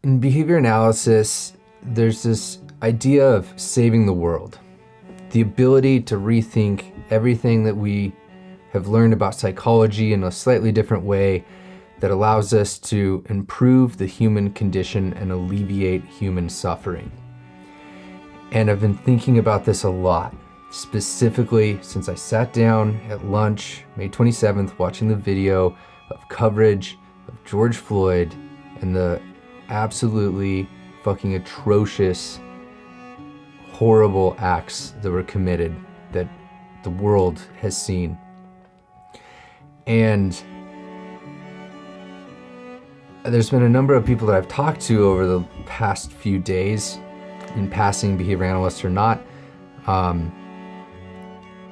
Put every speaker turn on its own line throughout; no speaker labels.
In behavior analysis, there's this idea of saving the world, the ability to rethink everything that we have learned about psychology in a slightly different way that allows us to improve the human condition and alleviate human suffering. And I've been thinking about this a lot, specifically since I sat down at lunch, May 27th, watching the video of coverage of George Floyd and the absolutely fucking atrocious, horrible acts that were committed that the world has seen. And there's been a number of people that I've talked to over the past few days, in passing, behavior analysts or not,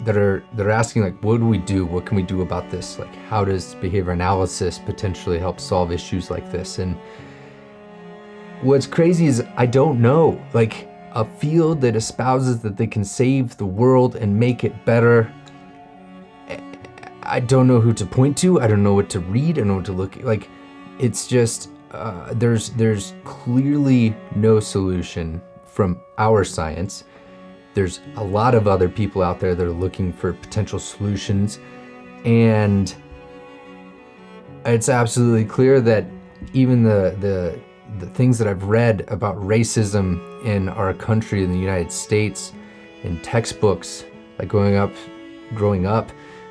that are asking, like, what do we do? What can we do about this? Like, how does behavior analysis potentially help solve issues like this? And what's crazy is I don't know. Like, a field that espouses that they can save the world and make it better, I don't know who to point to. I don't know what to read. I don't know what to look. Like, it's just there's clearly no solution from our science. There's a lot of other people out there that are looking for potential solutions, and it's absolutely clear that even the things that I've read about racism in our country, in the United States, in textbooks, like growing up,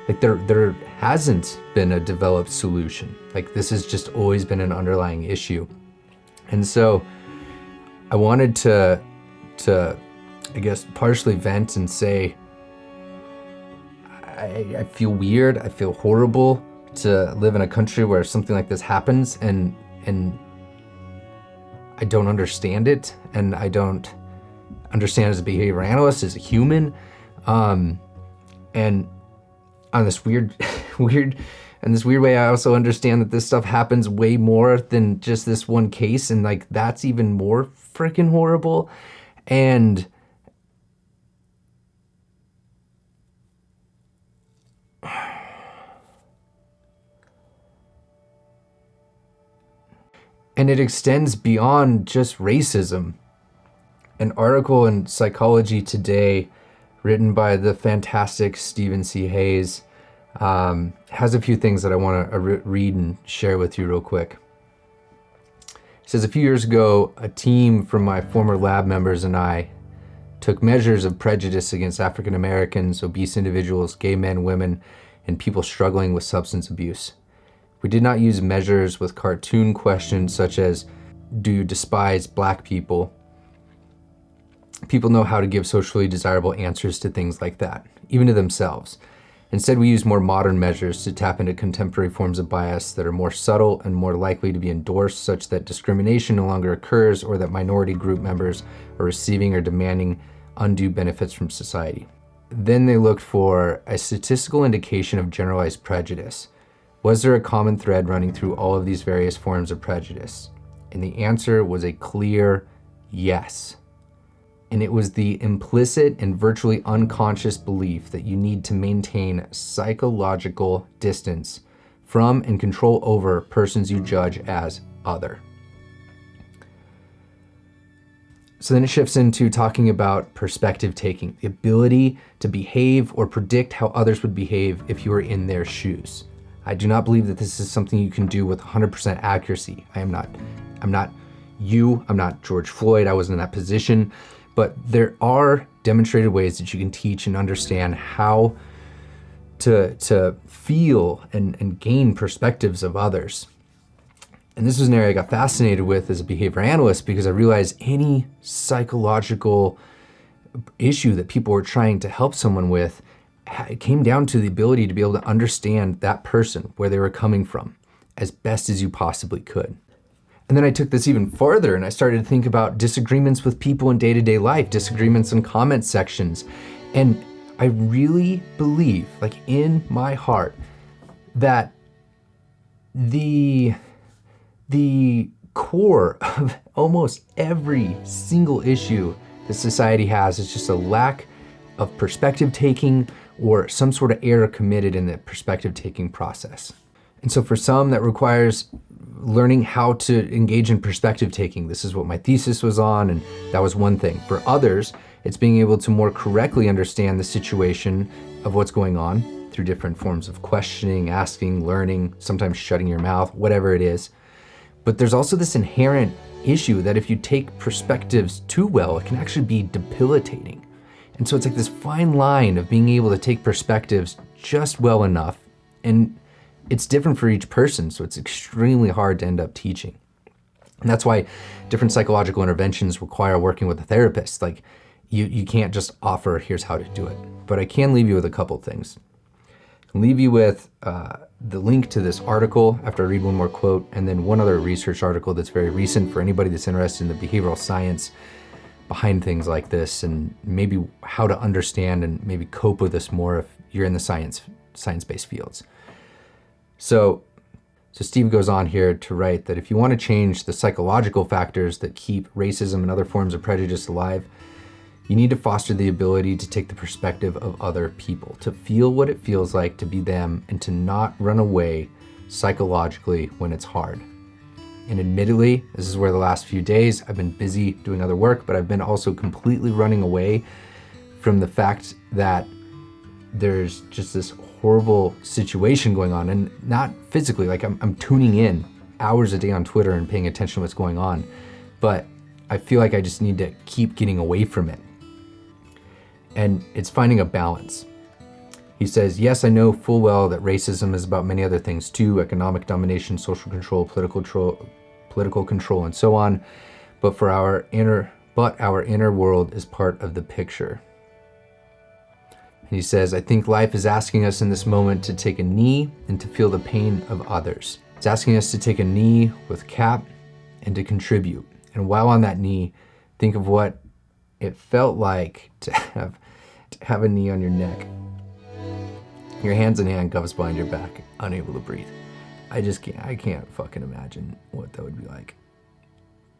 like there hasn't been a developed solution. Like, this has just always been an underlying issue. And so I wanted to I guess partially vent and say I feel weird, I feel horrible to live in a country where something like this happens, and I don't understand it, and I don't understand as a behavior analyst, as a human, and on this weird way, I also understand that this stuff happens way more than just this one case, and like, that's even more freaking horrible. And it extends beyond just racism. An article in Psychology Today, written by the fantastic Stephen C. Hayes, has a few things that I want to read and share with you real quick. It says, a few years ago, a team from my former lab members and I took measures of prejudice against African Americans, obese individuals, gay men, women, and people struggling with substance abuse. We did not use measures with cartoon questions such as, do you despise black people? People know how to give socially desirable answers to things like that, even to themselves. Instead, we use more modern measures to tap into contemporary forms of bias that are more subtle and more likely to be endorsed, such that discrimination no longer occurs or that minority group members are receiving or demanding undue benefits from society. Then they looked for a statistical indication of generalized prejudice. Was there a common thread running through all of these various forms of prejudice? And the answer was a clear yes. And it was the implicit and virtually unconscious belief that you need to maintain psychological distance from and control over persons you judge as other. So then it shifts into talking about perspective taking, the ability to behave or predict how others would behave if you were in their shoes. I do not believe that this is something you can do with 100% accuracy. I'm not you, I'm not George Floyd, I wasn't in that position. But there are demonstrated ways that you can teach and understand how to feel and gain perspectives of others. And this was an area I got fascinated with as a behavior analyst, because I realized any psychological issue that people were trying to help someone with, it came down to the ability to be able to understand that person, where they were coming from, as best as you possibly could. And then I took this even farther and I started to think about disagreements with people in day-to-day life, disagreements in comment sections. And I really believe, like in my heart, that the core of almost every single issue that society has is just a lack of perspective taking or some sort of error committed in the perspective taking process. And so for some, that requires learning how to engage in perspective taking. This is what my thesis was on, and that was one thing. For others, it's being able to more correctly understand the situation of what's going on through different forms of questioning, asking, learning, sometimes shutting your mouth, whatever it is. But there's also this inherent issue that if you take perspectives too well, it can actually be debilitating. And so it's like this fine line of being able to take perspectives just well enough. And it's different for each person, so it's extremely hard to end up teaching. And that's why different psychological interventions require working with a therapist. Like you can't just offer, here's how to do it. But I can leave you with a couple things. I'll leave you with the link to this article after I read one more quote, and then one other research article that's very recent for anybody that's interested in the behavioral science behind things like this, and maybe how to understand and maybe cope with this more if you're in the science-based fields. So Steve goes on here to write that if you want to change the psychological factors that keep racism and other forms of prejudice alive, you need to foster the ability to take the perspective of other people, to feel what it feels like to be them, and to not run away psychologically when it's hard. And admittedly, this is where the last few days I've been busy doing other work, but I've been also completely running away from the fact that there's just this horrible situation going on, and not physically, like I'm tuning in hours a day on Twitter and paying attention to what's going on, but I feel like I just need to keep getting away from it. And it's finding a balance. He says, yes, I know full well that racism is about many other things too, economic domination, social control, political control, and so on, but our inner world is part of the picture. And he says, I think life is asking us in this moment to take a knee and to feel the pain of others. It's asking us to take a knee with cap and to contribute. And while on that knee, think of what it felt like to have a knee on your neck, your hands in handcuffs behind your back, unable to breathe. I can't fucking imagine what that would be like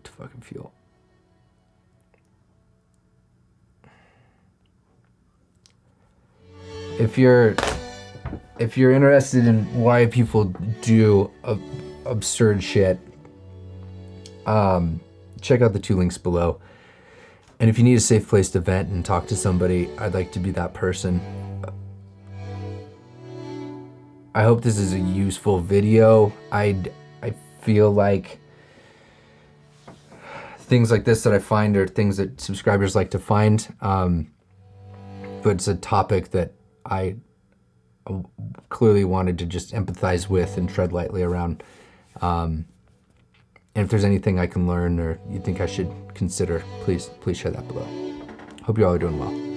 to fucking feel. If you're interested in why people do absurd shit, check out the 2 links below. And if you need a safe place to vent and talk to somebody, I'd like to be that person. I hope this is a useful video. I feel like things like this that I find are things that subscribers like to find. But it's a topic that I clearly wanted to just empathize with and tread lightly around. And if there's anything I can learn or you think I should consider, please share that below. Hope you all are doing well.